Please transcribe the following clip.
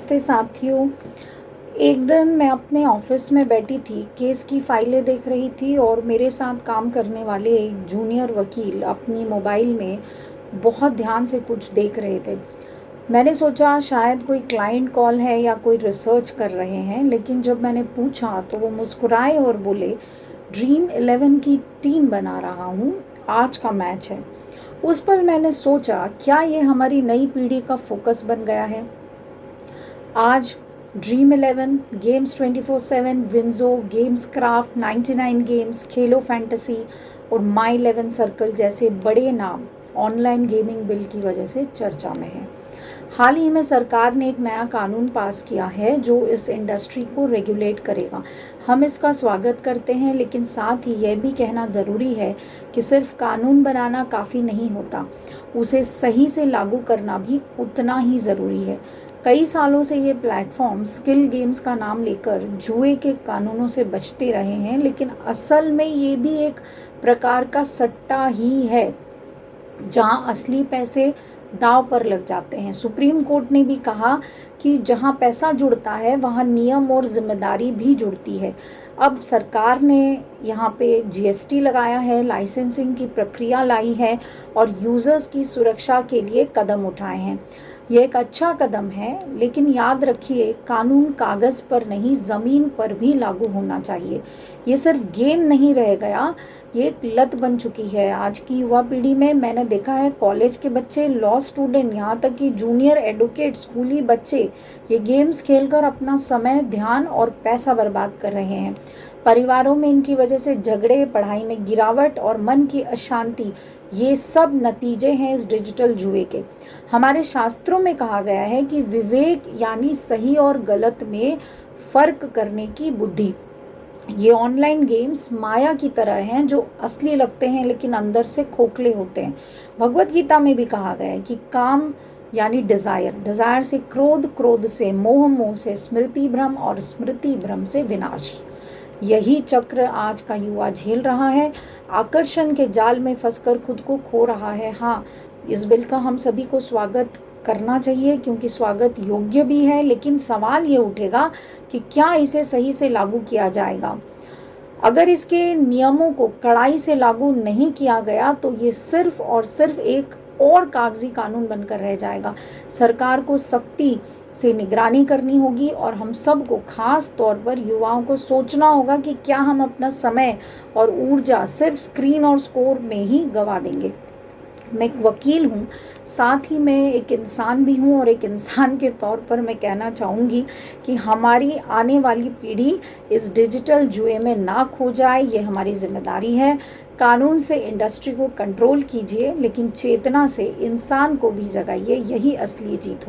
नमस्ते साथियों। एक दिन मैं अपने ऑफिस में बैठी थी, केस की फाइलें देख रही थी और मेरे साथ काम करने वाले एक जूनियर वकील अपनी मोबाइल में बहुत ध्यान से कुछ देख रहे थे। मैंने सोचा शायद कोई क्लाइंट कॉल है या कोई रिसर्च कर रहे हैं, लेकिन जब मैंने पूछा तो वो मुस्कुराए और बोले, ड्रीम 11 की टीम बना रहा हूँ, आज का मैच है। उस पल मैंने सोचा, क्या ये हमारी नई पीढ़ी का फोकस बन गया है। आज dream 11, games 24/7, WinZO, games craft, 99 games, खेलो फैंटेसी और माई 11 सर्कल जैसे बड़े नाम ऑनलाइन गेमिंग बिल की वजह से चर्चा में हैं। हाल ही में सरकार ने एक नया कानून पास किया है जो इस इंडस्ट्री को रेगुलेट करेगा। हम इसका स्वागत करते हैं, लेकिन साथ ही यह भी कहना ज़रूरी है कि सिर्फ कानून बनाना काफ़ी नहीं होता, उसे सही से लागू करना भी उतना ही ज़रूरी है। कई सालों से ये प्लेटफॉर्म स्किल गेम्स का नाम लेकर जुए के कानूनों से बचते रहे हैं, लेकिन असल में ये भी एक प्रकार का सट्टा ही है जहां असली पैसे दांव पर लग जाते हैं। सुप्रीम कोर्ट ने भी कहा कि जहां पैसा जुड़ता है वहां नियम और जिम्मेदारी भी जुड़ती है। अब सरकार ने यहाँ पे जीएसटी लगाया है, लाइसेंसिंग की प्रक्रिया लाई है और यूज़र्स की सुरक्षा के लिए कदम उठाए हैं। यह एक अच्छा कदम है, लेकिन याद रखिए, कानून कागज़ पर नहीं, ज़मीन पर भी लागू होना चाहिए। ये सिर्फ गेम नहीं रह गया, ये एक लत बन चुकी है आज की युवा पीढ़ी में। मैंने देखा है कॉलेज के बच्चे, लॉ स्टूडेंट, यहाँ तक कि जूनियर एडवोकेट, स्कूली बच्चे ये गेम्स खेलकर अपना समय, ध्यान और पैसा बर्बाद कर रहे हैं। परिवारों में इनकी वजह से झगड़े, पढ़ाई में गिरावट और मन की अशांति, ये सब नतीजे हैं इस डिजिटल जुए के। हमारे शास्त्रों में कहा गया है कि विवेक यानी सही और गलत में फर्क करने की बुद्धि। ये ऑनलाइन गेम्स माया की तरह हैं जो असली लगते हैं लेकिन अंदर से खोखले होते हैं। भगवत गीता में भी कहा गया है कि काम यानी डिजायर से क्रोध, क्रोध से मोह, मोह से स्मृति भ्रम और स्मृति भ्रम से विनाश। यही चक्र आज का युवा झेल रहा है, आकर्षण के जाल में फंसकर खुद को खो रहा है। हाँ, इस बिल का हम सभी को स्वागत करना चाहिए क्योंकि स्वागत योग्य भी है, लेकिन सवाल ये उठेगा कि क्या इसे सही से लागू किया जाएगा। अगर इसके नियमों को कड़ाई से लागू नहीं किया गया तो ये सिर्फ और सिर्फ एक और कागजी कानून बनकर रह जाएगा। सरकार को सख्ती से निगरानी करनी होगी और हम सबको, खास तौर पर युवाओं को, सोचना होगा कि क्या हम अपना समय और ऊर्जा सिर्फ स्क्रीन और स्कोर में ही गंवा देंगे। मैं एक वकील हूँ, साथ ही मैं एक इंसान भी हूँ और एक इंसान के तौर पर मैं कहना चाहूँगी कि हमारी आने वाली पीढ़ी इस डिजिटल जुए में ना खो जाए, ये हमारी जिम्मेदारी है। कानून से इंडस्ट्री को कंट्रोल कीजिए, लेकिन चेतना से इंसान को भी जगाइए, यही असली जीत हो।